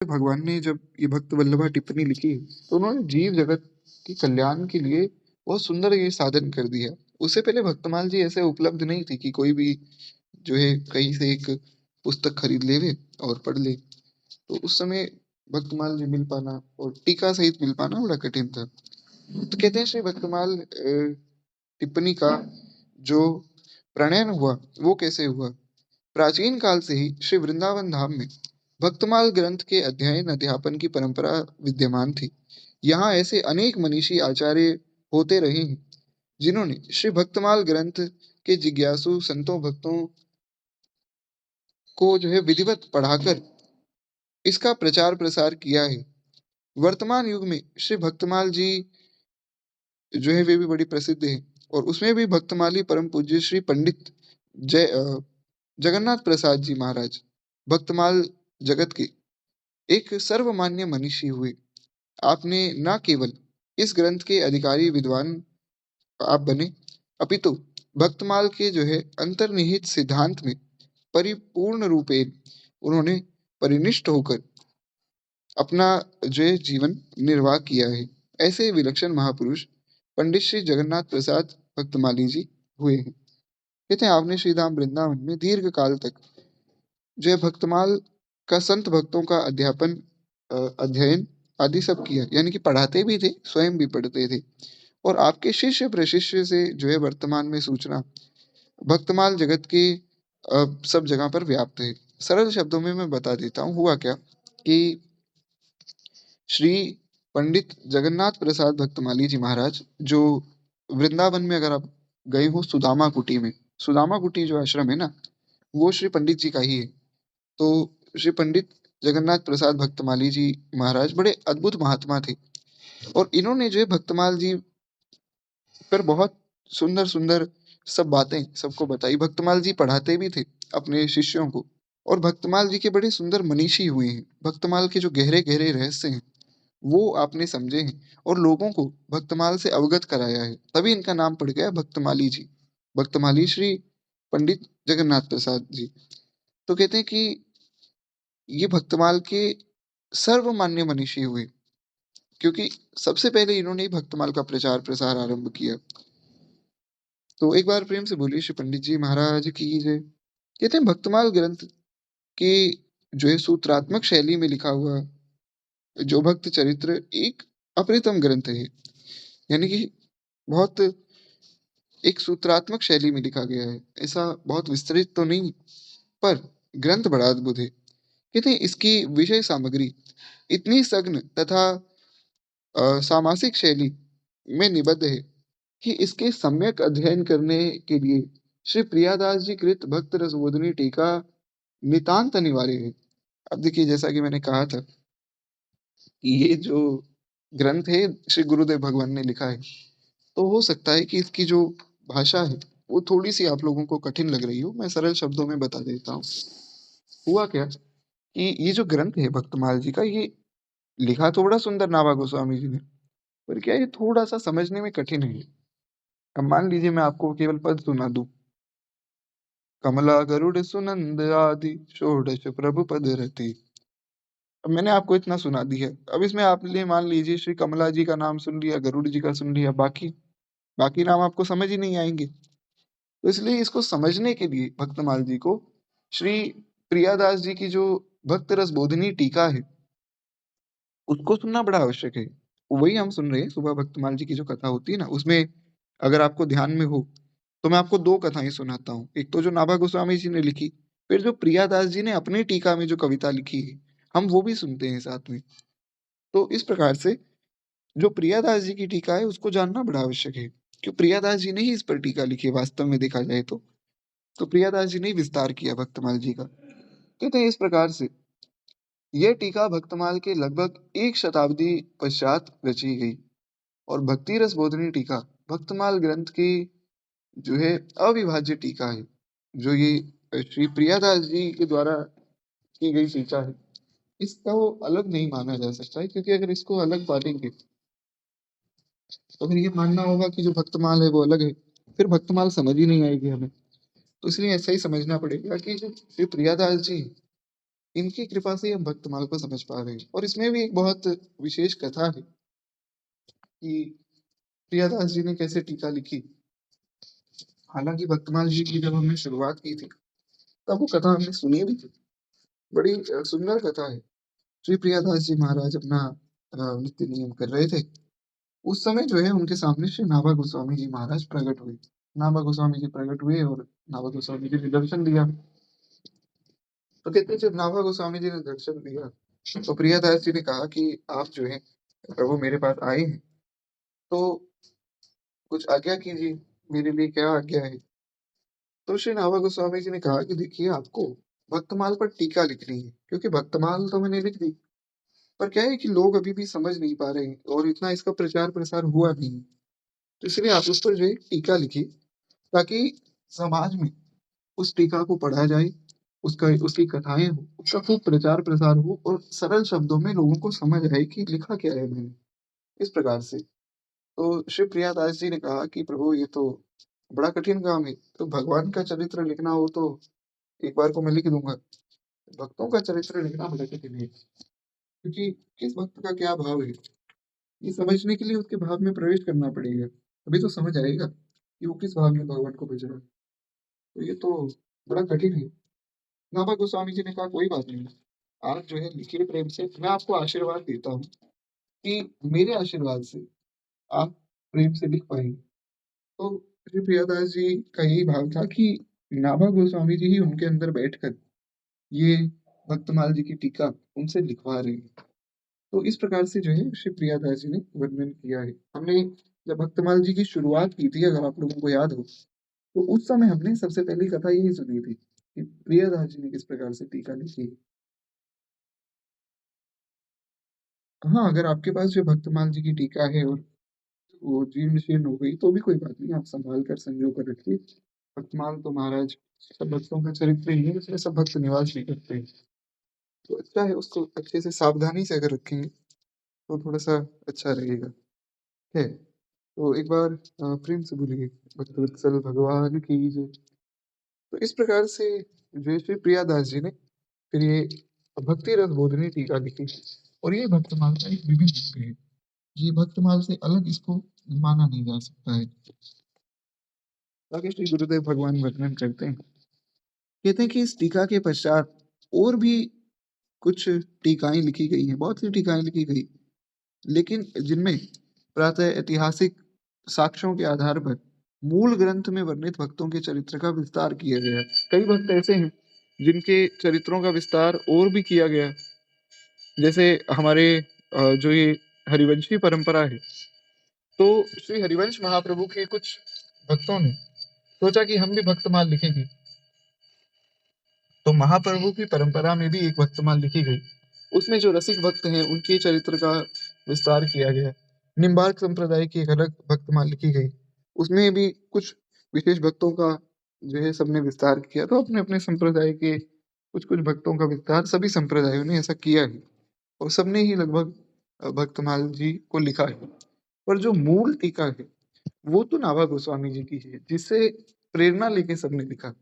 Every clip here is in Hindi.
भगवान ने जब ये भक्त वल्लभा टिप्पणी लिखी, तो उन्होंने जीव जगत के कल्याण के लिए बहुत सुंदर ये साधन कर दिया। उससे पहले भक्तमाल जी ऐसे उपलब्ध नहीं थी कि कोई भी जो है कहीं से एक पुस्तक खरीद लेवे और पढ़ ले। तो उस समय भक्तमाल जी मिल पाना और टीका सहित मिल पाना बड़ा कठिन था। तो कहते हैं श्री भक्तमाल टिप्पणी का जो प्रणयन हुआ वो कैसे हुआ। प्राचीन काल से ही श्री वृंदावन धाम में भक्तमाल ग्रंथ के अध्ययन अध्यापन की परंपरा विद्यमान थी। यहाँ ऐसे अनेक मनीषी आचार्य होते रहे हैं जिन्होंने श्री भक्तमाल ग्रंथ के जिज्ञासु संतों भक्तों को जो है विधिवत पढ़ाकर इसका प्रचार प्रसार किया है। वर्तमान युग में श्री भक्तमाल जी जो है वे भी बड़ी प्रसिद्ध है और उसमें भी भक्तमाली परम पूज्य श्री पंडित जगन्नाथ प्रसाद जी महाराज भक्तमाल जगत के एक सर्वमान्य मनीषी हुए। आपने न केवल इस ग्रंथ के अधिकारी विद्वान आप बने, अपितु भक्तमाल के जो है अंतर्निहित सिद्धांत में परिपूर्ण रूपेण उन्होंने परिनिष्ठ होकर अपना जो है जीवन निर्वाह किया है। ऐसे विलक्षण महापुरुष पंडित श्री जगन्नाथ प्रसाद भक्तमाली जी हुए हैं। कहते हैं आपने श्री धाम वृंदावन में दीर्घ काल तक जो है भक्तमाल का संत भक्तों का अध्यापन अध्ययन आदि सब किया, यानी कि पढ़ाते भी थे, स्वयं भी पढ़ते थे। और आपके शिष्य प्रशिष्य से जो है वर्तमान में सूचना भक्तमाल जगत के सब जगह पर व्याप्त है। सरल शब्दों में मैं बता देता हूँ हुआ क्या कि श्री पंडित जगन्नाथ प्रसाद भक्तमाली जी महाराज जो वृंदावन में अगर आप गए हो सुदामा कुटी में, सुदामा कुटी जो आश्रम है ना, वो श्री पंडित जी का ही है। तो श्री पंडित जगन्नाथ प्रसाद भक्तमाली जी महाराज बड़े अद्भुत महात्मा थे और इन्होंने जो है भक्तमाल जी पर बहुत सुंदर सुंदर सब बातें सबको बताई। भक्तमाल जी पढ़ाते भी थे अपने शिष्यों को और भक्तमाल जी के बड़े सुंदर मनीषी हुए हैं। भक्तमाल के जो गहरे गहरे रहस्य हैं वो आपने समझे हैं और लोगों को भक्तमाल से अवगत कराया है, तभी इनका नाम पड़ गया भक्तमाली जी, भक्तमाली श्री पंडित जगन्नाथ प्रसाद जी। तो कहते हैं कि ये भक्तमाल के सर्वमान्य मनीषी हुए क्योंकि सबसे पहले इन्होंने ही भक्तमाल का प्रचार प्रसार आरंभ किया। तो एक बार प्रेम से बोलिए श्री पंडित जी महाराज की जय। कहते हैं भक्तमाल ग्रंथ के जो है सूत्रात्मक शैली में लिखा हुआ जो भक्त चरित्र एक अप्रतिम ग्रंथ है, यानी कि बहुत एक सूत्रात्मक शैली में लिखा गया है। ऐसा बहुत विस्तृत तो नहीं, पर ग्रंथ बड़ा अद्भुत है। कहते हैं इसकी विषय सामग्री इतनी सघन तथा सामासिक शैली में निबद्ध है कि इसके सम्यक अध्ययन करने के लिए श्री प्रियादास जी कृत भक्त रसबोधिनी टीका नितांत अनिवार्य है। अब देखिए जैसा कि मैंने कहा था कि ये जो ग्रंथ है श्री गुरुदेव भगवान ने लिखा है, तो हो सकता है कि इसकी जो भाषा है वो थोड़ी सी आप लोगों को कठिन लग रही हो। मैं सरल शब्दों में बता देता हूँ। हुआ क्या कि ये जो ग्रंथ है भक्तमाल जी का, ये लिखा तो बड़ा सुंदर नाभा गोस्वामी जी ने, पर क्या ये थोड़ा सा समझने में कठिन है। अब मान लीजिए मैं आपको केवल पद सुना दूं, कमला गरुड़ सुनंद आदि षोडश प्रभु पद रति। अब मैंने आपको इतना सुना दिया, अब इसमें आपने मान लीजिए श्री कमला जी का नाम सुन लिया, गरुड़ जी का सुन लिया, बाकी बाकी नाम आपको समझ ही नहीं आएंगे। तो इसलिए इसको समझने के लिए भक्तमाल जी को श्री प्रियादास जी की जो भक्त रस बोधिनी टीका है उसको सुनना बड़ा आवश्यक है। वही हम सुन रहे हैं सुबह भक्तमाल जी की जो कथा होती है ना, उसमें अगर आपको ध्यान में हो तो मैं आपको दो कथाएं सुनाता हूँ। एक तो जो नाभा गोस्वामी जी ने लिखी, फिर जो प्रियादास जी ने अपनी टीका में जो कविता लिखी है हम वो भी सुनते हैं साथ में। तो इस प्रकार से जो प्रियादास जी की टीका है उसको जानना बड़ा आवश्यक है, क्यों प्रियादास जी ने ही इस पर टीका लिखी है वास्तव में देखा जाए तो प्रियादास जी ने ही विस्तार किया भक्तमाल जी का। कहते हैं इस प्रकार से यह टीका भक्तमाल के लगभग एक शताब्दी पश्चात रची गई और भक्ति रस बोधनी टीका भक्तमाल ग्रंथ की जो है अविभाज्य टीका है, जो ये श्री प्रियादास जी के द्वारा की गई टीका है। इसका वो अलग नहीं माना जा सकता है, क्योंकि अगर इसको अलग मानेंगे तो फिर ये मानना होगा कि जो भक्तमाल है वो अलग है, फिर भक्तमाल समझ ही नहीं आएगी हमें। तो इसलिए ऐसा ही समझना पड़ेगा कि जो श्री प्रियादास जी इनकी कृपा से हम भक्तमाल को समझ पा रहे हैं। और इसमें भी एक बहुत विशेष कथा है कि प्रियादास जी ने कैसे टीका लिखी। हालांकि भक्तमाल जी की जब हमने शुरुआत की थी तब वो कथा हमने सुनी भी थी, बड़ी सुंदर कथा है। श्री प्रियादास जी महाराज अपना नित्य नियम कर रहे थे। उस समय जो है उनके सामने श्री नाभा गोस्वामी जी महाराज प्रकट हुए। नाभा गोस्वामी जी प्रकट हुए और नाभा गोस्वामी जी ने दर्शन दिया। तो कहते हैं जब नाभा गोस्वामी जी ने दर्शन दिया तो प्रियादास जी ने कहा कि आप जो है प्रभु मेरे पास आए हैं तो कुछ आज्ञा कीजिए, मेरे लिए क्या आज्ञा है। तो श्री नाभा गोस्वामी जी ने कहा कि देखिए आपको भक्तमाल पर टीका लिखनी है, क्योंकि भक्तमाल तो मैंने लिख दी, पर क्या है कि लोग अभी भी समझ नहीं पा रहे हैं और इतना इसका प्रचार प्रसार हुआ नहीं है। तो इसलिए आप उस पर जो है टीका लिखिए, ताकि समाज में उस टीका को पढ़ा जाए, उसका उसकी कथाएं हो, उसका खूब प्रचार प्रसार हो और सरल शब्दों में लोगों को समझ आए कि लिखा क्या है मैंने, इस प्रकार से। तो श्री प्रियादास जी ने कहा कि प्रभु ये तो बड़ा कठिन काम है, तो भगवान का चरित्र लिखना हो तो एक बार को मैं लिख दूंगा, भक्तों का चरित्र लिखना बड़ा कठिन है, क्योंकि किस भक्त का क्या भाव है ये समझने के लिए उसके भाव में प्रवेश करना पड़ेगा, तभी तो समझ आएगा कि वो किस भाव में भगवान को भज रहा है। तो ये तो बड़ा कठिन है। नाभा गोस्वामी जी ने कहा कोई बात नहीं, आप जो है लिखिए प्रेम से, मैं आपको आशीर्वाद देता हूँ कि मेरे आशीर्वाद से आप प्रेम से लिख पाएंगे। तो श्री प्रियादास जी का यही भाव था कि नाभा गोस्वामी जी ही उनके अंदर बैठकर ये भक्तमाल जी की टीका उनसे लिखवा रहे हैं। तो इस प्रकार से जो है श्री प्रियादास जी ने वर्णन किया है। हमने जब भक्तमाल जी की शुरुआत की थी, अगर आप लोगों को याद हो, तो उस समय हमने सबसे पहली कथा यही सुनी थी कि प्रियादास जी ने किस प्रकार से टीका लिखी है। हाँ, अगर आपके पास जो भक्तमाल जी की टीका है और वो जीर्ण शीर्ण हो गई तो भी कोई बात नहीं, आप संभाल कर संजो कर रखिए। भक्तमाल तो महाराज सब भक्तों का चरित्र ही है, इसमें सब भक्त निवास भी करते हैं। तो अच्छा है, उसको अच्छे से सावधानी से अगर रखेंगे तो थोड़ा सा अच्छा रहेगा है। तो एक बार प्रेम से बोलिए भक्तवत्सल भगवान की जय। तो इस प्रकार से जय श्री प्रियादास जी ने फिर ये भक्ति रस बोधनी टीका लिखी, और ये भक्तमाल का एक विभिन्न अंग है। ये भक्तमाल से अलग इसको माना नहीं जा सकता है। आगे श्री गुरुदेव भगवान वर्णन करते हैं, कहते हैं कि इस टीका के पश्चात और भी कुछ टीकाएं लिखी गई हैं, बहुत सी टीकाएं लिखी गई, लेकिन जिनमें प्रातः ऐतिहासिक साक्ष्यों के आधार पर मूल ग्रंथ में वर्णित भक्तों के चरित्र का विस्तार किया गया है। कई भक्त ऐसे हैं जिनके चरित्रों का विस्तार और भी किया गया, जैसे हमारे जो ये हरिवंशी परंपरा है, तो श्री हरिवंश महाप्रभु के कुछ भक्तों ने सोचा कि हम भी भक्तमाल लिखेंगे। तो महाप्रभु की परंपरा में भी एक भक्तमाल लिखी गई, उसमें जो रसिक भक्त हैं उनके चरित्र का विस्तार किया गया। निम्बार्क संप्रदाय की एक अलग भक्तमाल लिखी गई, उसमें भी कुछ विशेष भक्तों का जो है सबने विस्तार किया। तो अपने अपने संप्रदाय के कुछ कुछ भक्तों का विस्तार सभी संप्रदायों ने ऐसा किया है, और सबने ही लगभग भक्तमाल जी को लिखा है। पर जो मूल टीका है वो तो नाभा गोस्वामी जी की है, जिससे प्रेरणा लेके सबने लिखा।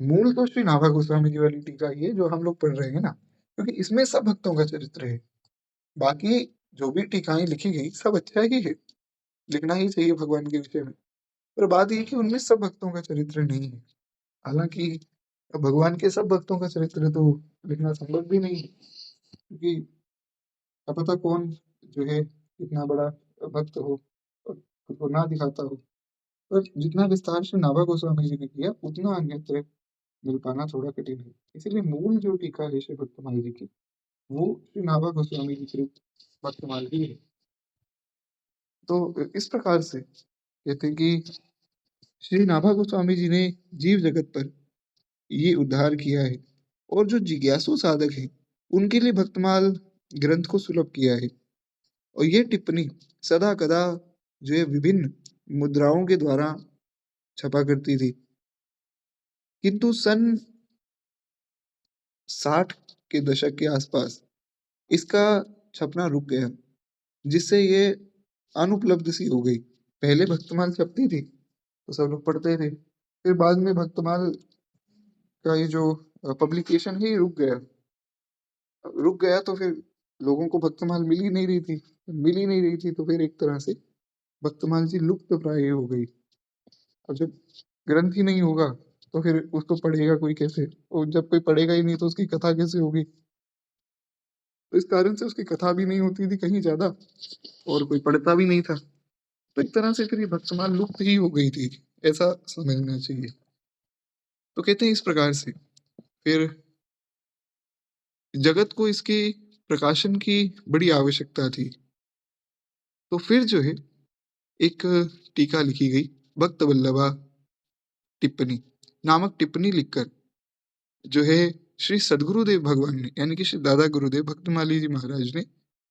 मूल तो श्री नाभा गोस्वामी जी वाली टीका ही है जो हम लोग पढ़ रहे हैं ना, क्योंकि इसमें सब भक्तों का चरित्र है। बाकी जो भी टीकाएं लिखी गई सब अच्छा ही है, लिखना ही चाहिए भगवान के विषय में। पर बात ये है कि उनमें सब भक्तों का चरित्र नहीं है। हालांकि अब भगवान के सब भक्तों का चरित्र तो लिखना संभव भी नहीं है, क्योंकि क्या पता कौन जो है इतना बड़ा भक्त हो और खुद को ना दिखाता हो। पर जितना विस्तार से नाभा गोस्वामी जी ने किया उतना अन्यत्र मिल पाना थोड़ा कठिन है। इसीलिए मूल जो टीका है श्री भक्तमाल जी की वो श्री नाभा गोस्वामी जी कृत भक्तमाल ही है। तो इस प्रकार से कहते हैं कि श्री नाभा गोस्वामी जी ने जीव जगत पर ये उद्धार किया है, और जो जिज्ञासु साधक हैं उनके लिए भक्तमाल ग्रंथ को सुलभ किया है। और ये टिप्पणी सदा कदा जो है विभिन्न मुद्राओं के द्वारा छपा करती थी, किंतु सन 60 के दशक के आसपास इसका छपना रुक गया, जिससे ये अनुपलब्ध सी हो गई। पहले भक्तमाल छपती थी तो सब लोग पढ़ते थे, फिर बाद में भक्तमाल का ये जो पब्लिकेशन है ये रुक गया। रुक गया तो फिर लोगों को भक्तमाल मिल ही नहीं रही थी। मिल ही नहीं रही थी तो फिर एक तरह से भक्तमाल जी लुप्तप्राय हो गई। अब जब ग्रंथ ही नहीं होगा तो फिर उसको पढ़ेगा कोई कैसे? और जब कोई पढ़ेगा ही नहीं तो उसकी कथा कैसे होगी? तो इस कारण से उसकी कथा भी नहीं होती थी कहीं ज़्यादा और कोई पढ़ता भी नहीं था। तो एक तरह से फिर ये भक्तमाल लुप्त ही हो गई थी, ऐसा समझना चाहिए। तो कहते हैं इस प्रकार से फिर जगत को इसके प्रकाशन की बड़ी आवश्यकता थी। तो फिर जो है एक टीका लिखी गई, भक्त वल्लभा टिप्पणी नामक टिप्पणी लिखकर जो है श्री सद्गुरुदेव भगवान ने यानी कि श्री दादा गुरुदेव भक्तमाली जी महाराज ने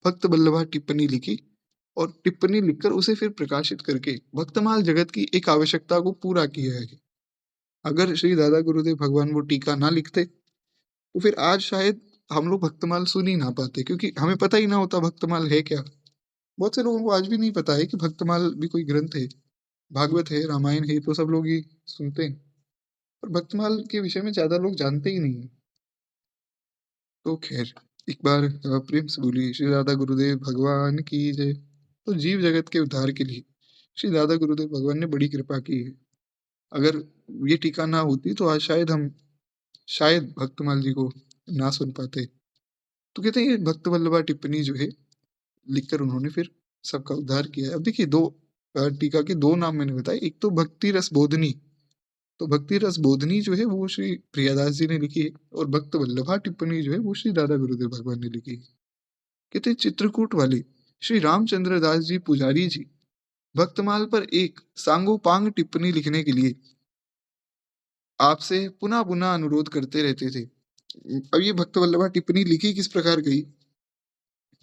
भक्त वल्लभा टिप्पणी लिखी और टिप्पणी लिखकर उसे फिर प्रकाशित करके भक्तमाल जगत की एक आवश्यकता को पूरा किया है। अगर श्री दादा गुरुदेव भगवान वो टीका ना लिखते तो फिर आज शायद हम लोग भक्तमाल सुन ही ना पाते, क्योंकि हमें पता ही ना होता भक्तमाल है क्या। बहुत से लोगों को आज भी नहीं पता है कि भक्तमाल भी कोई ग्रंथ है, भागवत है, रामायण है, तो सब लोग ही सुनते हैं। पर भक्तमाल के विषय में ज्यादा लोग जानते ही नहीं है। तो खैर एक बार प्रेम से बोलिए श्री दादा गुरुदेव भगवान की जय। तो जीव जगत के उद्धार के लिए श्री दादा गुरुदेव भगवान ने बड़ी कृपा की है। अगर ये टीका ना होती तो आज शायद हम शायद भक्तमाल जी को ना सुन पाते। तो कहते हैं ये भक्त वल्लभा टिप्पणी जो है लिखकर उन्होंने फिर सबका उद्धार किया है। अब देखिए दो टीका के दो नाम मैंने बताए, एक तो भक्ति रस बोधनी, तो भक्ति रस बोधनी जो है वो श्री प्रियादास जी ने लिखी है और भक्त वल्लभा टिप्पणी जो है वो श्री दादा गुरुदेव भगवान ने लिखी है। कहते हैं चित्रकूट वाले श्री रामचंद्र दास जी पुजारी जी भक्तमाल पर एक सांगोपांग टिप्पणी लिखने के लिए आपसे पुनः पुनः अनुरोध करते रहते थे। अब ये भक्त वल्लभा टिप्पणी लिखी किस प्रकार गई,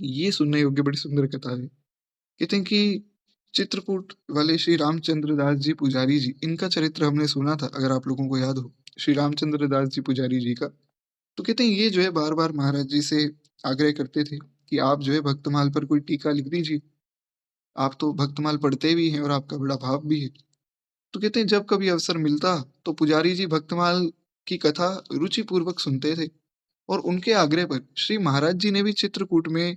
ये सुनने योग्य बड़ी सुंदर कथा है। कहते हैं कि चित्रकूट वाले श्री रामचंद्र दास जी पुजारी जी, इनका चरित्र हमने सुना था अगर आप लोगों को याद हो, श्री रामचंद्र दास जी पुजारी जी का। तो कहते हैं ये जो है बार बार महाराज जी से आग्रह करते थे कि आप जो है भक्तमाल पर कोई टीका लिख दीजिए, आप तो भक्तमाल पढ़ते भी हैं और आपका बड़ा भाव भी है। तो कहते हैं जब कभी अवसर मिलता तो पुजारी जी भक्तमाल की कथा रुचि पूर्वक सुनते थे और उनके आग्रह पर श्री महाराज जी ने भी चित्रकूट में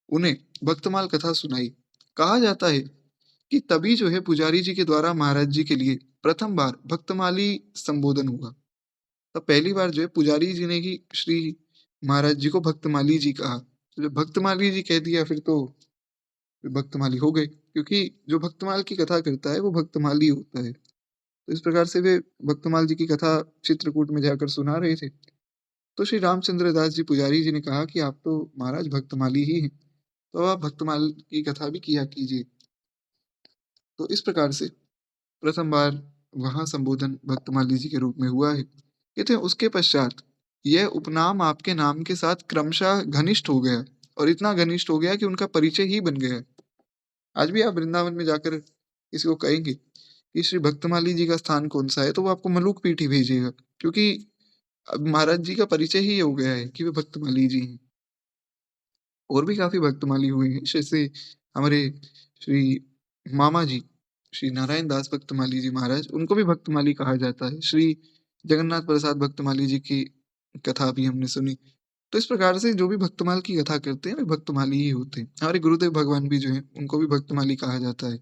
उन्हें भक्तमाल कथा सुनाई। कहा जाता है कि तभी जो है पुजारी जी के द्वारा महाराज जी के लिए प्रथम बार भक्तमाली संबोधन हुआ। तब पहली बार जो है पुजारी जी ने ही श्री महाराज जी को भक्तमाली जी कहा। तो जब भक्तमाली जी कह दिया फिर तो भक्तमाली हो गए, क्योंकि जो भक्तमाल की कथा करता है वो भक्तमाली होता है। तो इस प्रकार से वे भक्तमाल जी की कथा चित्रकूट में जाकर सुना रहे थे। तो श्री रामचंद्र दास जी पुजारी जी ने कहा कि आप तो महाराज भक्तमाली ही हैं, तो आप भक्तमाल की कथा भी किया कीजिए। तो इस प्रकार से प्रथम बार वहाँ संबोधन भक्तमाली जी के रूप में हुआ है। कहते हैं उसके पश्चात यह उपनाम आपके नाम के साथ क्रमशः घनिष्ठ हो गया और इतना घनिष्ठ हो गया कि उनका परिचय ही बन गया। आज भी आप वृंदावन में जाकर किसी को कहेंगे कि श्री भक्तमाली जी का स्थान कौन सा है तो वो आपको मलूक पीठ ही भेजेगा, क्योंकि अब महाराज जी का परिचय ही हो गया है कि वे भक्तमाली जी हैं। और भी काफी भक्तमाली हुए हैं, जैसे हमारे श्री मामा जी श्री नारायण दास भक्तमाली जी महाराज, उनको भी भक्तमाली कहा जाता है। श्री जगन्नाथ प्रसाद भक्तमाली जी की कथा भी हमने सुनी। तो इस प्रकार से जो भी भक्तमाल की कथा करते हैं वे भक्तमाली ही होते हैं। हमारे गुरुदेव भगवान भी जो है उनको भी भक्तमाली कहा जाता है।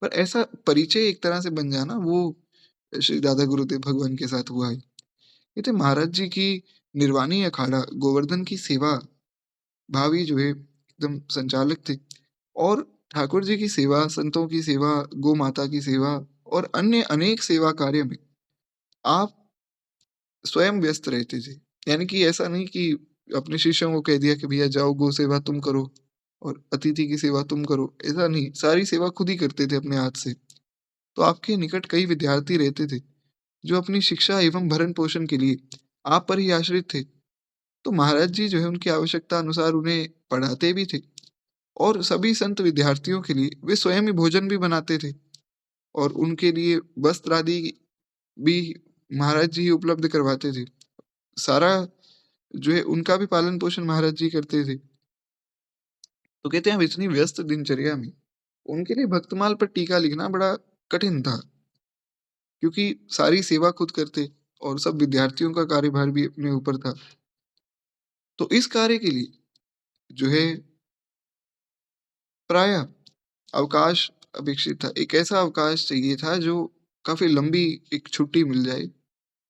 पर ऐसा परिचय एक तरह से बन जाना वो श्री दादा गुरुदेव भगवान के साथ हुआ है। ये थे महाराज जी की निर्वाणी अखाड़ा गोवर्धन की सेवा भावी जो है एकदम संचालक थे और ठाकुर जी की सेवा, संतों की सेवा, गौ माता की सेवा और अन्य अनेक सेवा कार्य में आप स्वयं व्यस्त रहते थे। यानी कि ऐसा नहीं कि अपने शिष्यों को कह दिया कि भैया जाओ गौ सेवा तुम करो और अतिथि की सेवा तुम करो, ऐसा नहीं, सारी सेवा खुद ही करते थे अपने हाथ से। तो आपके निकट कई विद्यार्थी रहते थे जो अपनी शिक्षा एवं भरण पोषण के लिए आप पर ही आश्रित थे। तो महाराज जी जो है उनकी आवश्यकता अनुसार उन्हें पढ़ाते भी थे और सभी संत विद्यार्थियों के लिए वे स्वयं ही भोजन भी बनाते थे और उनके लिए वस्त्र आदि भी महाराज जी ही उपलब्ध करवाते थे। सारा जो है उनका भी पालन पोषण महाराज जी करते थे। तो कहते हैं अब इतनी व्यस्त दिनचर्या में उनके लिए भक्तमाल पर टीका लिखना बड़ा कठिन था, क्योंकि सारी सेवा खुद करते और सब विद्यार्थियों का कार्यभार भी अपने ऊपर था। तो इस कार्य के लिए जो है प्रायः अवकाश अपेक्षित था। एक ऐसा अवकाश चाहिए था जो काफ़ी लंबी एक छुट्टी मिल जाए,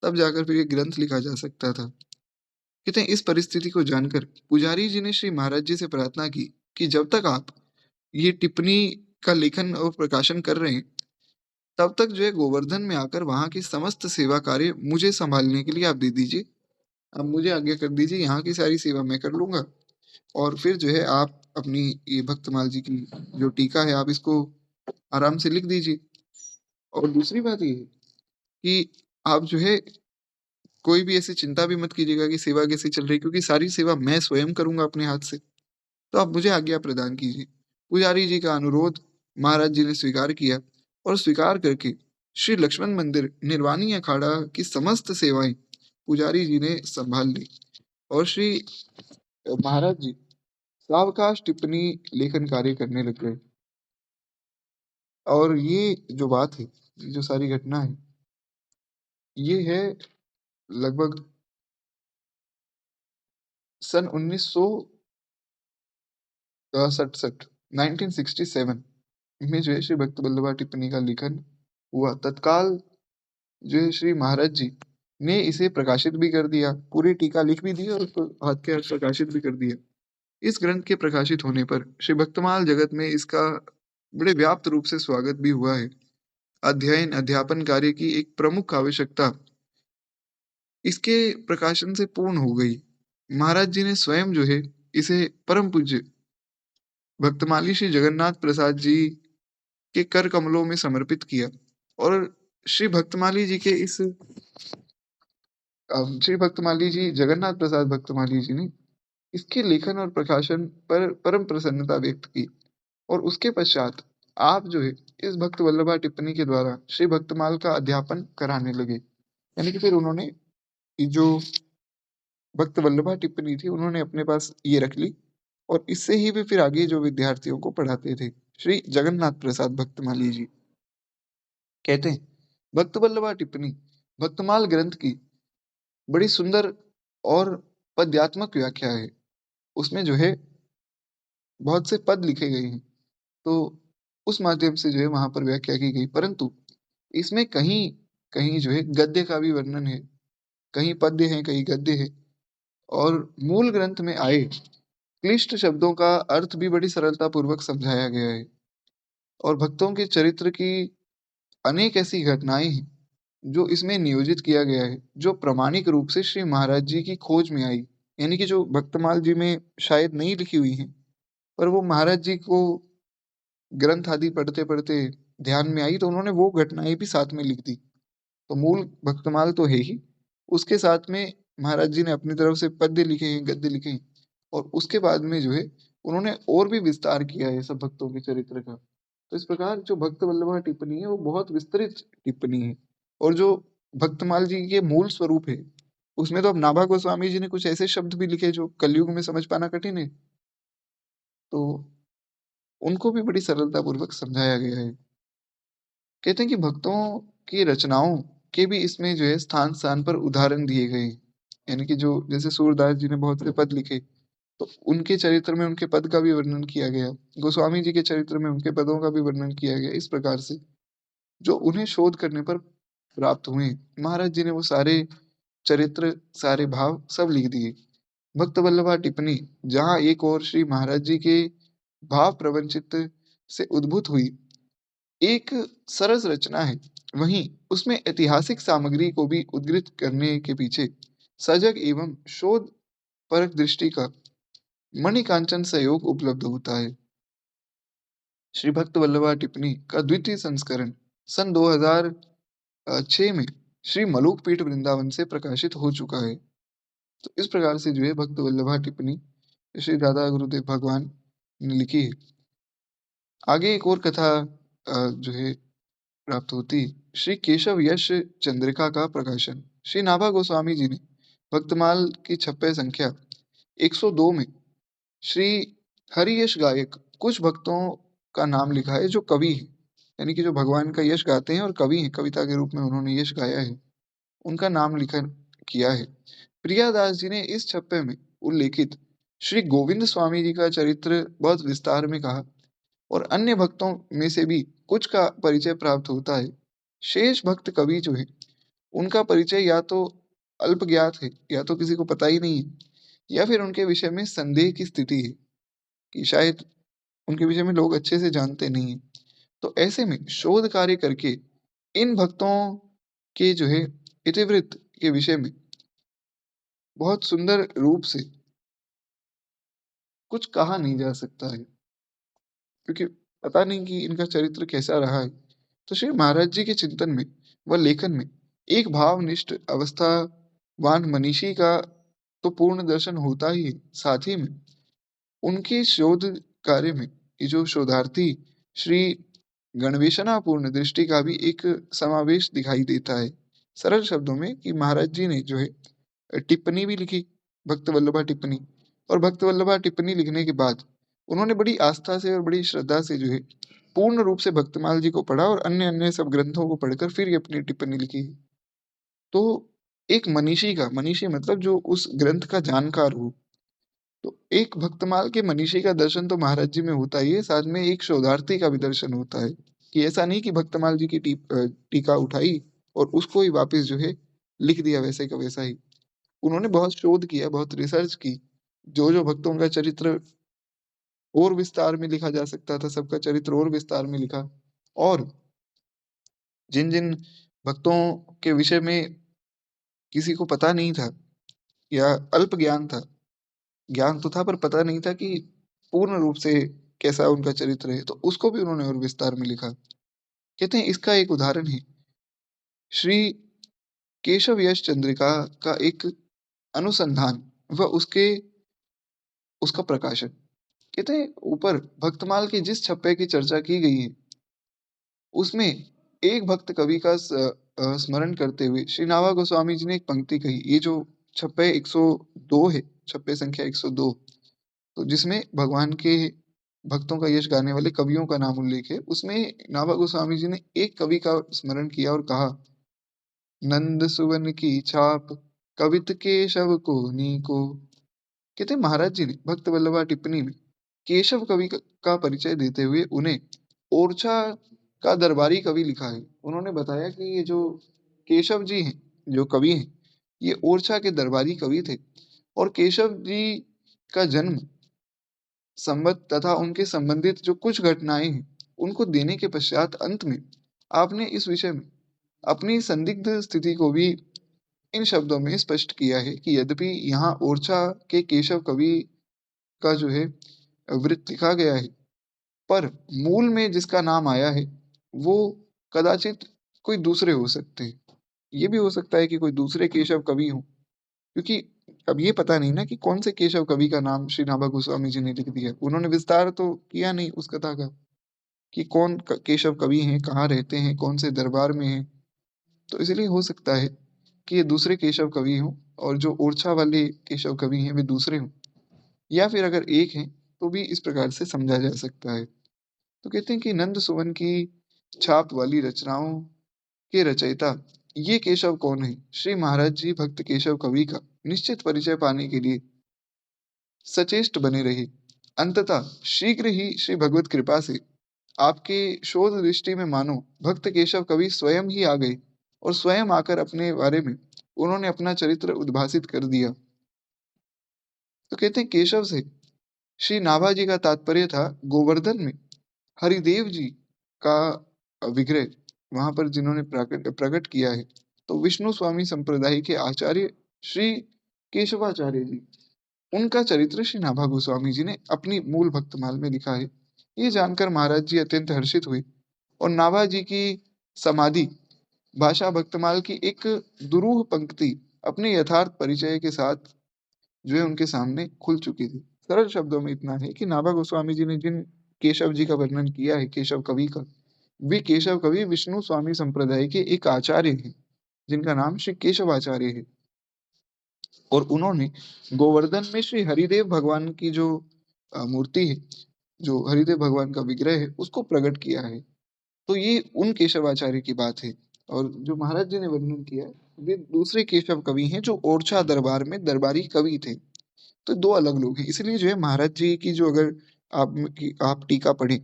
तब जाकर फिर ये ग्रंथ लिखा जा सकता था। कहते हैं इस परिस्थिति को जानकर पुजारी जी ने श्री महाराज जी से प्रार्थना की कि जब तक आप ये टिप्पणी का लेखन और प्रकाशन कर रहे हैं, तब तक जो है गोवर्धन में आकर वहाँ की समस्त सेवा कार्य मुझे सँभालने के लिए आप दे दीजिए। आप मुझे आज्ञा कर दीजिए, यहाँ की सारी सेवा मैं कर लूँगा और फिर जो है आप अपनी ये भक्तमाल जी की जो टीका है, आप इसको आराम से लिख दीजिए। और दूसरी बात ये है कि आप जो है कोई भी ऐसी चिंता भी मत कीजिएगा कि सेवा कैसी चल रही है, क्योंकि सारी सेवा मैं स्वयं करूँगा अपने हाथ से। तो आप मुझे आज्ञा प्रदान कीजिए। पुजारी जी का अनुरोध महाराज जी ने स्वीकार किया और स्वीकार करके श्री लक्ष्मण मंदिर निर्वाणी अखाड़ा की समस्त सेवाएं पुजारी जी ने संभाल ली और श्री महाराज जी सावकाश टिप्पणी लेखन कार्य करने लग गए। और ये जो बात है, ये जो सारी घटना है, ये है लगभग सन 1967 1967 में जो है श्री भक्त वल्लभा टिप्पणी का लेखन हुआ। तत्काल जो है श्री महाराज जी ने इसे प्रकाशित भी कर दिया, पूरी टीका लिख भी दी और उसको हाथ के हाथ प्रकाशित भी कर दिया। इस ग्रंथ के प्रकाशित होने पर श्री भक्तमाल जगत में इसका बड़े व्याप्त रूप से स्वागत भी हुआ है। अध्ययन अध्यापन कार्य की एक प्रमुख आवश्यकता इसके प्रकाशन से पूर्ण हो गई। महाराज जी ने स्वयं जो है इसे परम पूज्य भक्तमाली श्री जगन्नाथ प्रसाद जी के कर कमलों में समर्पित किया और श्री भक्तमाली जी के इस श्री भक्तमाली जी जगन्नाथ प्रसाद भक्तमाली जी ने इसके लेखन और प्रकाशन पर परम प्रसन्नता व्यक्त की और उसके पश्चात आप जो है इस भक्त वल्लभा टिप्पणी के द्वारा श्री भक्तमाल का अध्यापन कराने लगे। यानी कि फिर उन्होंने ये जो भक्त वल्लभा टिप्पणी थी उन्होंने अपने पास ये रख ली और इससे ही वे फिर आगे जो विद्यार्थियों को पढ़ाते थे। श्री जगन्नाथ प्रसाद भक्तमाली जी कहते हैं भक्त वल्लभा टिप्पणी भक्तमाल ग्रंथ की बड़ी सुंदर और पद्यात्मक व्याख्या है। उसमें जो है बहुत से पद लिखे गए हैं, तो उस माध्यम से जो है वहां पर व्याख्या की गई, परंतु इसमें कहीं कहीं जो है गद्य का भी वर्णन है, कहीं पद्य है कहीं गद्य है। और मूल ग्रंथ में आए क्लिष्ट शब्दों का अर्थ भी बड़ी सरलता पूर्वक समझाया गया है और भक्तों के चरित्र की अनेक ऐसी घटनाएं हैं जो इसमें नियोजित किया गया है, जो प्रामाणिक रूप से श्री महाराज जी की खोज में आई। यानी कि जो भक्तमाल जी में शायद नहीं लिखी हुई हैं, पर वो महाराज जी को ग्रंथ आदि पढ़ते-पढ़ते ध्यान में आई, तो उन्होंने वो घटनाएँ भी साथ में लिख दी। तो मूल भक्तमाल तो है ही, उसके साथ में महाराज जी ने अपनी तरफ से पद्य लिखे हैं, गद्य लिखे हैं और उसके बाद में जो है उन्होंने और भी विस्तार किया है सब भक्तों के चरित्र का। तो इस प्रकार जो भक्त वल्लभा टिप्पणी है वो बहुत विस्तृत टिप्पणी है और जो भक्तमाल जी के मूल स्वरूप है, उसमें तो अब नाभा गोस्वामी जी ने कुछ ऐसे शब्द भी लिखे जो कलयुग में समझ पाना कठिन है। तो उनको भी बड़ी सरलतापूर्वक समझाया गया है। कहते हैं कि भक्तों की रचनाओं के भी इसमें जो है स्थान-स्थान पर उदाहरण दिए गए हैं। यानी कि जो जैसे सूरदास जी ने बहुत से पद लिखे, तो उनके चरित्र में उनके पद का भी वर्णन किया गया। गोस्वामी जी के चरित्र में उनके पदों का भी वर्णन किया गया। इस प्रकार से जो उन्हें शोध करने पर प्राप्त हुए, महाराज जी ने वो सारे चरित्र, सारे भाव सब लिख दिए। भक्त वल्लभा टिप्पणी जहाँ एक ओर श्री महाराज जी के भाव प्रवंचित से उद्भूत हुई एक सरस रचना है, वहीं उसमें ऐतिहासिक सामग्री को भी उद्धृत करने के पीछे सजग एवं शोध परक दृष्टि का मणिकांचन सहयोग उपलब्ध होता है। श्री भक्त वल्लभा टिप्पणी का द्वितीय संस्करण सन 2006 में श्री मलूक पीठ वृंदावन से प्रकाशित हो चुका है। तो इस प्रकार से जो है भक्त वल्लभा टिप्पणी श्री राधा गुरुदेव भगवान ने लिखी है। आगे एक और कथा जो है प्राप्त होती श्री केशव यश चंद्रिका का प्रकाशन। श्री नाभा गोस्वामी जी ने भक्तमाल की छप्पे संख्या 102 में श्री हरियश गायक कुछ भक्तों का नाम लिखा है जो कवि हैं, यानी कि जो भगवान का यश गाते हैं और कवि हैं, कविता के रूप में उन्होंने यश गाया है, उनका नाम लिखा किया है। प्रियादास जी ने इस छप्पे में उल्लेखित श्री गोविंद स्वामी जी का चरित्र बहुत विस्तार में कहा और अन्य भक्तों में से भी कुछ का परिचय प्राप्त होता है। शेष भक्त कवि जो है, उनका परिचय या तो अल्प ज्ञात है, या तो किसी को पता ही नहीं है, या फिर उनके विषय में संदेह की स्थिति है कि शायद उनके विषय में लोग अच्छे से जानते नहीं हैं। तो ऐसे में शोध कार्य करके इन भक्तों के जो है इतिवृत्त के विषय में बहुत सुंदर रूप से कुछ कहा नहीं जा सकता है, क्योंकि पता नहीं कि इनका चरित्र कैसा रहा है। तो श्री महाराज जी के चिंतन में व लेखन में एक भावनिष्ठ अवस्थावान मनीषी का तो पूर्ण दर्शन होता ही है, साथ ही में उनके शोध कार्य में ये जो शोधार्थी श्री गणवेशनापूर्ण दृष्टि का भी एक समावेश दिखाई देता है। सरल शब्दों में कि महाराज जी ने जो है टिप्पणी भी लिखी, भक्त वल्लभा टिप्पणी, और भक्त वल्लभा टिप्पणी लिखने के बाद उन्होंने बड़ी आस्था से और बड़ी श्रद्धा से जो है पूर्ण रूप से भक्तमाल जी को पढ़ा और अन्य अन्य सब ग्रंथों को पढ़कर फिर ये अपनी टिप्पणी लिखी। तो एक मनीषी मतलब जो उस ग्रंथ का जानकार हो, तो एक भक्तमाल के मनीषी का दर्शन तो महाराज जी में होता ही है, साथ में एक शोधार्थी का भी दर्शन होता है। कि ऐसा नहीं कि भक्तमाल जी की टीका उठाई और उसको ही वापस जो है लिख दिया वैसे का वैसा ही। उन्होंने बहुत शोध किया, बहुत रिसर्च की, जो जो भक्तों का चरित्र और विस्तार में लिखा जा सकता था सबका चरित्र और विस्तार में लिखा, और जिन जिन भक्तों के विषय में किसी को पता नहीं था या अल्प ज्ञान था, ज्ञान तो था पर पता नहीं था कि पूर्ण रूप से कैसा उनका चरित्र है, तो उसको भी उन्होंने और विस्तार में लिखा। कहते हैं इसका एक उदाहरण है श्री केशव यश चंद्रिका का एक अनुसंधान व उसका प्रकाशन। कहते हैं ऊपर भक्तमाल के जिस छप्पे की चर्चा की गई है उसमें एक भक्त कवि का स्मरण करते हुए श्री नाभा गोस्वामी जी ने एक पंक्ति कही। ये जो छप्पे 102 है, छप्पे संख्या 102, तो जिसमें भगवान के भक्तों का यश गाने वाले कवियों का नाम उल्लेख है, उसमें नाभा गोस्वामी जी ने एक कवि का स्मरण किया और कहा, नंद सुवन की छाप कवित केशव को नीको। कहते हैं महाराज जी ने भक्त वल्लभा टिप्पणी में केशव कवि का परिचय देते हुए उन्हें ओरछा का दरबारी कवि लिखा है। उन्होंने बताया कि ये जो केशव जी हैं, जो कवि हैं, ये ओरछा के दरबारी कवि थे और केशव जी का जन्म संवत तथा उनके संबंधित जो कुछ घटनाएं हैं उनको देने के पश्चात अंत में आपने इस विषय में अपनी संदिग्ध स्थिति को भी इन शब्दों में स्पष्ट किया है कि यद्यपि यहाँ ओरछा के केशव कवि का जो है वृत्त लिखा गया है, पर मूल में जिसका नाम आया है वो कदाचित कोई दूसरे हो सकते हैं। ये भी हो सकता है कि कोई दूसरे केशव कवि हो, क्योंकि अब ये पता नहीं ना कि कौन से केशव कवि का नाम श्री नाभा गोस्वामी जी ने लिख दिया। उन्होंने विस्तार तो किया नहीं उस कथा का कि कौन केशव कवि हैं, कहाँ रहते हैं, कौन से दरबार में हैं। तो इसलिए हो सकता है कि ये दूसरे केशव कवि हों और जो ओरछा वाले केशव कवि हैं वे दूसरे हों, या फिर अगर एक हैं तो भी इस प्रकार से समझा जा सकता है। तो कहते हैं कि नंद सुवन की छाप वाली रचनाओं के रचयिता ये केशव कौन है? श्री महाराज जी भक्त केशव कवि का निश्चित परिचय पाने के लिए सचेष्ट बने रहे। अंततः शीघ्र ही श्री भगवत कृपा से आपके शोध दृष्टि में मानो भक्त केशव कवि स्वयं ही आ गए और स्वयं आकर अपने बारे में उन्होंने अपना चरित्र उद्भासित कर दिया। तो कहते हैं केशव से श्री नाभा जी का तात्पर्य था गोवर्धन में हरिदेव जी का विग्रह वहां पर जिन्होंने प्रकट प्रकट किया है। तो विष्णु स्वामी संप्रदाय के आचार्य श्री केशवाचार्य जी, उनका चरित्र श्री नाभा गोस्वामी जी ने अपनी मूल भक्तमाल में लिखा है। ये जानकर महाराज जी अत्यंत हर्षित हुए और नाभा जी की समाधि भाषा भक्तमाल की एक दुरूह पंक्ति अपने यथार्थ परिचय के साथ जो है उनके सामने खुल चुकी थी। सरल शब्दों में इतना है कि नाभा गोस्वामी जी ने जिन केशव जी का वर्णन किया है, केशव कवि का, वे केशव कवि विष्णु स्वामी संप्रदाय के एक आचार्य हैं जिनका नाम श्री केशवाचार्य है। और उन्होंने गोवर्धन में श्री हरिदेव भगवान की जो मूर्ति है, जो हरिदेव भगवान का विग्रह है, उसको प्रकट किया है। तो ये उन केशवाचार्य की बात है। और जो महाराज जी ने वर्णन किया है वे दूसरे केशव कवि हैं जो ओरछा दरबार में दरबारी कवि थे। तो 2 अलग लोग हैं। इसलिए जो है महाराज जी की जो अगर आप टीका पढ़ें,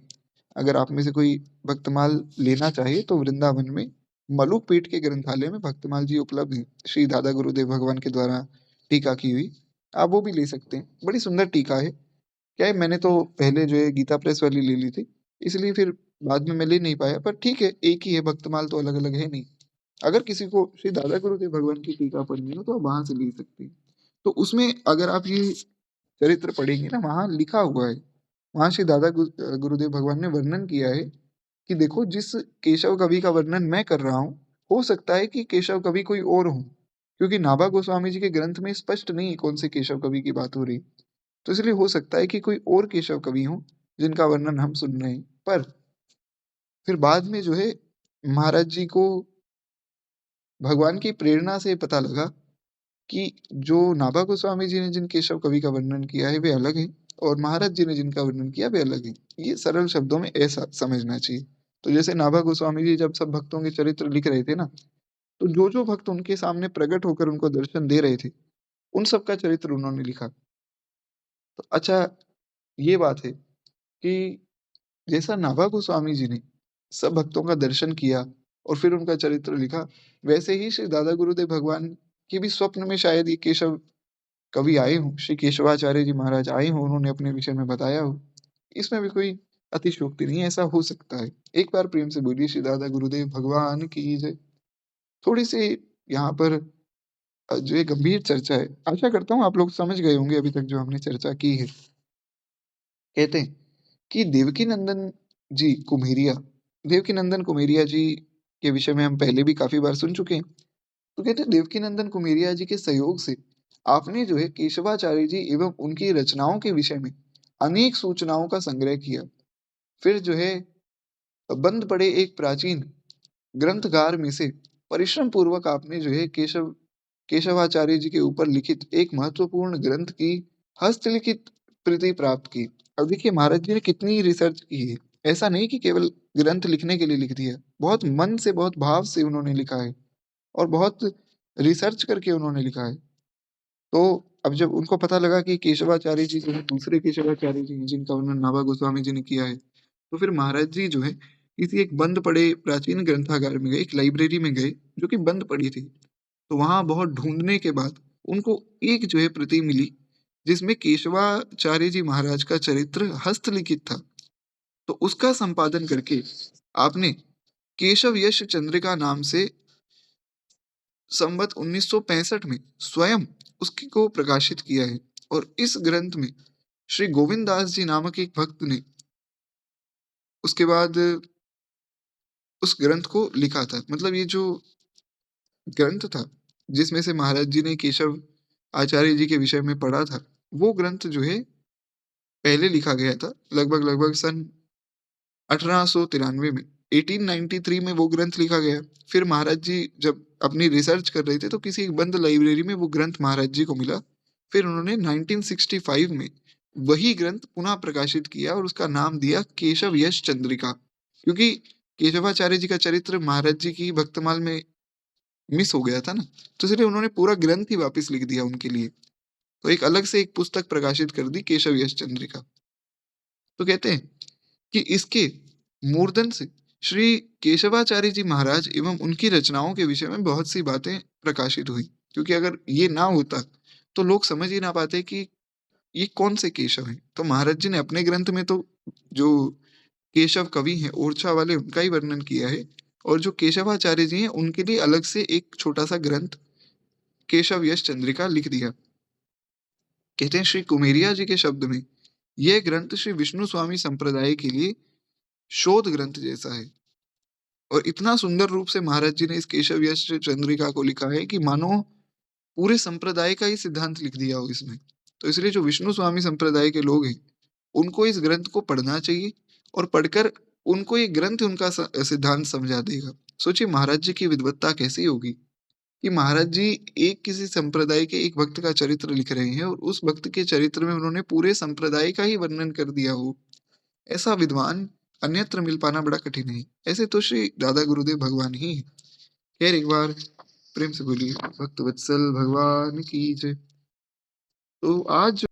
अगर आप में से कोई भक्तमाल लेना चाहे तो वृंदावन में मलुकपेट के ग्रंथालय में भक्तमाल जी उपलब्ध हैं, श्री दादा गुरुदेव भगवान के द्वारा टीका की हुई। आप वो भी ले सकते हैं। बड़ी सुंदर टीका है। क्या है, मैंने तो पहले जो है गीता प्रेस वाली ले ली थी, इसलिए फिर बाद में मैं ले नहीं पाया, पर ठीक है, एक ही है, भक्तमाल तो अलग-अलग है नहीं। अगर किसी को श्री दादा गुरुदेव भगवान की टीका पढ़नी हो तो आप वहाँ से ले सकते हैं। तो उसमें अगर आप ये चरित्र पढ़ेंगे ना, वहाँ लिखा हुआ है, वहाँ श्री दादा गुरुदेव भगवान ने वर्णन किया है कि देखो, जिस केशव कवि का वर्णन मैं कर रहा हूँ, हो सकता है कि केशव कवि कोई और हो, क्योंकि नाभा गोस्वामी जी के ग्रंथ में स्पष्ट नहीं है कौन से केशव कवि की बात हो रही है। तो इसलिए हो सकता है कि कोई और केशव कवि हों, जिनका वर्णन हम सुन रहे हैं। पर फिर बाद में जो है महाराज जी को भगवान की प्रेरणा से पता लगा कि जो नाभा गोस्वामी जी ने जिन केशव कवि का वर्णन किया है वे अलग हैं, और महाराज जी ने जिनका वर्णन किया वे अलग हैं। ये सरल शब्दों में ऐसा समझना चाहिए। तो जैसे नाभा गोस्वामी जी जब सब भक्तों के चरित्र लिख रहे थे ना, तो जो-जो भक्त उनके सामने प्रकट होकर उनको दर्शन दे रहे थे, उन सबका चरित्र उन्होंने लिखा। तो अच्छा, ये बात है कि जैसा नाभा गोस्वामी जी ने सब भक्तों का दर्शन किया और फिर उनका चरित्र लिखा, वैसे ही श्री दादा गुरुदेव भगवान के भी स्वप्न में शायद ये केशव कवि आए हों, श्री केशवाचार्य जी महाराज आए हों, उन्होंने अपने विषय में बताया हो। इसमें भी कोई अतिशयोक्ति नहीं है, ऐसा हो सकता है। एक बार प्रेम से बोलिए श्री दादा गुरुदेव भगवान की जय। थोड़ी-सी यहाँ पर जो ये गंभीर चर्चा है, आशा करता हूँ आप लोग समझ गए होंगे अभी तक जो हमने चर्चा की है। कहते हैं कि देवकीनंदन जी कुम्हेरिया, देवकीनंदन कुम्हेरिया जी के विषय में हम पहले भी काफ़ी बार सुन चुके हैं। तो कहते हैं देवकीनंदन कुम्हेरिया जी के सहयोग से आपने जो है केशवाचार्य जी एवं उनकी रचनाओं के विषय में अनेक सूचनाओं का संग्रह किया। फिर जो है बंद पड़े एक प्राचीन ग्रंथगार में से परिश्रम पूर्वक आपने जो है केशवाचार्य जी के ऊपर लिखित एक महत्वपूर्ण ग्रंथ की हस्तलिखित प्रति प्राप्त की। अब देखिए महाराज जी ने कितनी रिसर्च की है। ऐसा नहीं कि केवल ग्रंथ लिखने के लिए लिख दिया। बहुत मन से, बहुत भाव से उन्होंने लिखा है और बहुत रिसर्च करके उन्होंने लिखा है। तो अब जब उनको पता लगा कि केशवाचार्य जी जो है दूसरे केशवाचार्य जी हैं जिनका वर्णन नाभा गोस्वामी जी ने किया है, तो फिर महाराज जी जो है किसी एक बंद पड़े प्राचीन ग्रंथागार में गए, एक लाइब्रेरी में गए जो कि बंद पड़ी थी। तो वहाँ बहुत ढूँढने के बाद उनको एक जो है प्रति मिली, जिसमें केशवाचार्य जी महाराज का चरित्र हस्तलिखित था। तो उसका संपादन करके आपने केशव यश चंद्रिका नाम से संवत 1965 में स्वयं उसकी को प्रकाशित किया है। और इस ग्रंथ में श्री गोविंद दास जी नामक एक भक्त ने उसके बाद उस ग्रंथ को लिखा था। मतलब ये जो ग्रंथ था, जिसमें से महाराज जी ने केशव आचार्य जी के विषय में पढ़ा था, वो ग्रंथ जो है पहले लिखा गया था, लगभग सन 1893 में, 1893 में वो ग्रंथ लिखा गया। फिर महाराज जी जब अपनी रिसर्च कर रहे थे तो किसी एक बंद लाइब्रेरी में वो ग्रंथ महाराज जी को मिला। फिर उन्होंने 1965 में वही ग्रंथ पुनः प्रकाशित किया और उसका नाम दिया केशव यश चंद्रिका। क्योंकि केशवाचार्य जी का चरित्र महाराज जी की भक्तमाल में मिस हो गया था ना, तो इसलिए उन्होंने पूरा ग्रंथ ही वापस लिख दिया उनके लिए। तो एक अलग से एक पुस्तक प्रकाशित कर दी, केशव यश चंद्रिका। तो कहते हैं कि इसके मूर्धन से श्री केशवाचार्य जी महाराज एवं उनकी रचनाओं के विषय में बहुत सी बातें प्रकाशित हुई। क्योंकि अगर ये ना होता तो लोग समझ ही ना पाते कि ये कौन से केशव हैं। तो महाराज जी ने अपने ग्रंथ में तो जो केशव कवि हैं ओरछा वाले, उनका ही वर्णन किया है, और जो केशवाचार्य जी हैं उनके लिए अलग से एक छोटा सा ग्रंथ केशव यश चंद्रिका लिख दिया। कहते हैं श्री कुमेरिया जी के शब्द में यह ग्रंथ श्री विष्णु स्वामी संप्रदाय के लिए शोध ग्रंथ जैसा है। और इतना सुंदर रूप से महाराज जी ने इस केशव यश चंद्रिका को लिखा है कि मानो पूरे संप्रदाय का ही सिद्धांत लिख दिया हो इसमें। तो इसलिए जो विष्णु स्वामी संप्रदाय के लोग हैं, उनको इस ग्रंथ को पढ़ना चाहिए, और पढ़कर उनको ये ग्रंथ उनका सिद्धांत समझा देगा। सोचिए महाराज जी की विद्वत्ता कैसी होगी कि महाराज जी एक किसी संप्रदाय के एक भक्त का चरित्र लिख रहे हैं और उस भक्त के चरित्र में उन्होंने पूरे संप्रदाय का ही वर्णन कर दिया हो। ऐसा विद्वान अन्यत्र मिल पाना बड़ा कठिन है। ऐसे तो श्री दादा गुरुदेव भगवान ही हैं। खैर, एक बार प्रेम से बोलिए भक्त वत्सल भगवान की जय। तो आज